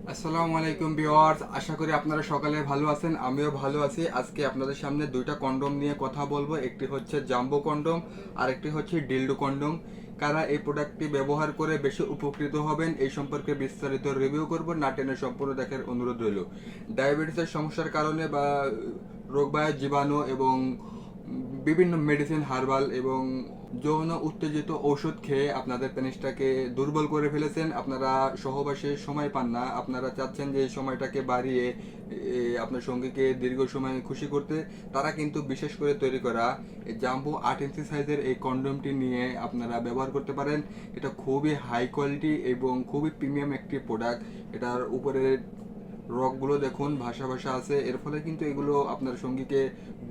আসসালামু আলাইকুম ভিউয়ার্স, আশা করি আপনারা সকালে ভালো আছেন। আমিও ভালো আছি। আজকে আপনাদের সামনে দুইটা কন্ডোম নিয়ে কথা বলবো। একটি হচ্ছে জাম্বো কন্ডোম আর একটি হচ্ছে ডিলডো কন্ডোম। কারা এই প্রোডাক্টটি ব্যবহার করে বেশি উপকৃত হবেন এই সম্পর্কে বিস্তারিত রিভিউ করব। না টেনে সম্পূর্ণ দেখার অনুরোধ রইল। ডায়াবেটিসের সমস্যার কারণে বা রোগবাহী জীবাণু এবং বিভিন্ন মেডিসিন হার্বাল এবং যৌন উত্তেজিত ঔষধ খেয়ে আপনাদের পেনিসটাকে দুর্বল করে ফেলেছেন। আপনারা সহবাসে সময় পান না, আপনারা চাচ্ছেন যে এই সময়টাকে বাড়িয়ে আপনার সঙ্গীকে দীর্ঘ সময় খুশি করতে। তারা কিন্তু বিশেষ করে তৈরি করা এই জাম্বো 8 ইঞ্চি সাইজের এই কন্ডোমটি নিয়ে আপনারা ব্যবহার করতে পারেন। এটা খুবই হাই কোয়ালিটি এবং খুবই প্রিমিয়াম একটি প্রোডাক্ট। এটার উপরে রকগুলো দেখুন ভাষা ভাষা আছে, এর ফলে কিন্তু এগুলো আপনার সঙ্গীকে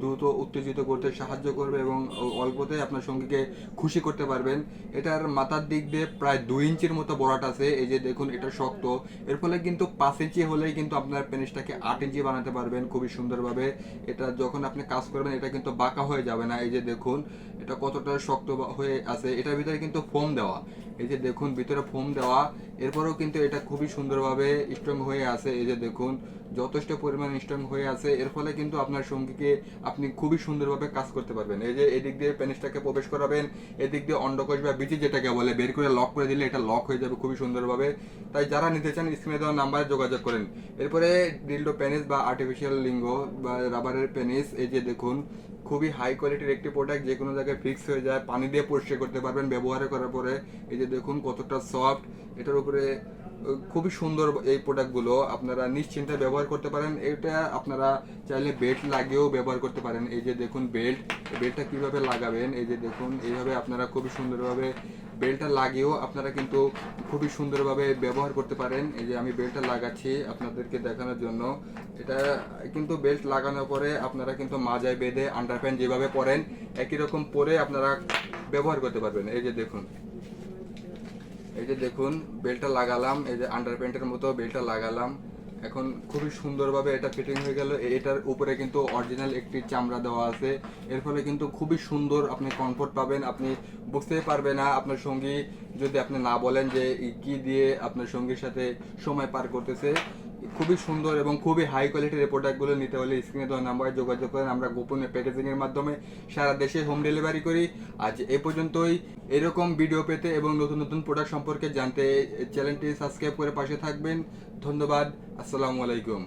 দ্রুত উত্তেজিত করতে সাহায্য করবে এবং অল্পতে আপনার সঙ্গীকে খুশি করতে পারবেন। এটার মাথার দিক দিয়ে প্রায় 2 ইঞ্চির মতো বড়াট আছে। এই যে দেখুন, এটা শক্ত, এর ফলে কিন্তু 5 ইঞ্চি হলেই কিন্তু আপনার পেনিসটাকে 8 ইঞ্চি বানাতে পারবেন খুবই সুন্দরভাবে। এটা যখন আপনি কাজ করবেন এটা কিন্তু বাঁকা হয়ে যাবে না। এই যে দেখুন এটা কতটা শক্ত হয়ে আছে। এটার ভিতরে কিন্তু ফোম দেওয়া, এই যে দেখুন ভিতরে ফোম দেওয়া, এরপরেও কিন্তু এটা খুবই সুন্দরভাবে স্ট্রং হয়ে আছে। এই যে দেখুন যথেষ্ট পরিমাণ স্ট্রং হয়ে আছে। এর ফলে কিন্তু আপনার সঙ্গীকে আপনি খুবই সুন্দরভাবে কাজ করতে পারবেন। এই যে এদিক দিয়ে পেনিসটাকে প্রবেশ করাবেন, এদিক দিয়ে অন্ডকোষ বা বিচি যেটাকে বলে বের করে লক করে দিলে এটা লক হয়ে যাবে খুবই সুন্দরভাবে। তাই যারা নিতে চান স্ক্রিনে দেওয়া নাম্বারে যোগাযোগ করেন। এরপরে ডিলডো পেনিস বা আর্টিফিশিয়াল লিঙ্গ বা রাবারের পেনিস, এই যে দেখুন খুবই হাই কোয়ালিটির একটি প্রোডাক্ট, যে কোনো জায়গায় ফিক্স হয়ে যায়, পানি দিয়ে পরিষ্কার করতে পারবেন ব্যবহার করার পরে। এই যে দেখুন কতটা সফট, এটার উপরে খুবই সুন্দর। এই প্রোডাক্টগুলো আপনারা নিশ্চিন্তে ব্যবহার করতে পারেন। এটা আপনারা চাইলে বেল্ট লাগিয়েও ব্যবহার করতে পারেন। এই যে দেখুন বেল্টটা কিভাবে লাগাবেন, এই যে দেখুন এইভাবে আপনারা খুবই সুন্দরভাবে বেল্টটা লাগিয়েও আপনারা কিন্তু খুবই সুন্দরভাবে ব্যবহার করতে পারেন। এই যে আমি বেল্টটা লাগাচ্ছি আপনাদেরকে দেখানোর জন্য। এটা কিন্তু বেল্ট লাগানোর পরে আপনারা কিন্তু মাজায় বেঁধে আন্ডারপ্যান্ট যেভাবে পরেন একই রকম পরে আপনারা ব্যবহার করতে পারবেন। এই যে দেখুন, এই যে দেখুন বেল্টটা লাগালাম, এই যে আন্ডারপ্যান্টের মতো বেল্টটা লাগালাম। এখন খুবই সুন্দরভাবে এটা ফিটিং হয়ে গেল। এটার উপরে কিন্তু অরিজিনাল একটি চামড়া দেওয়া আছে। এর ফলে কিন্তু খুবই সুন্দর আপনি কমফোর্ট পাবেন। আপনি বুঝতেই পারবে না আপনার সঙ্গী যদি আপনি না বলেন যে কি দিয়ে আপনার সঙ্গীর সাথে সময় পার করতেছে। খুবই সুন্দর এবং খুবই হাই কোয়ালিটির এই প্রোডাক্টগুলো নিতে হলে স্ক্রিনে দেওয়া নাম্বারে যোগাযোগ করেন। আমরা গোপনে প্যাকেজিংয়ের মাধ্যমে সারা দেশে হোম ডেলিভারি করি। আজ এ পর্যন্তই। এরকম ভিডিও পেতে এবং নতুন নতুন প্রোডাক্ট সম্পর্কে জানতে চ্যানেলটি সাবস্ক্রাইব করে পাশে থাকবেন। ধন্যবাদ। আসসালামু আলাইকুম।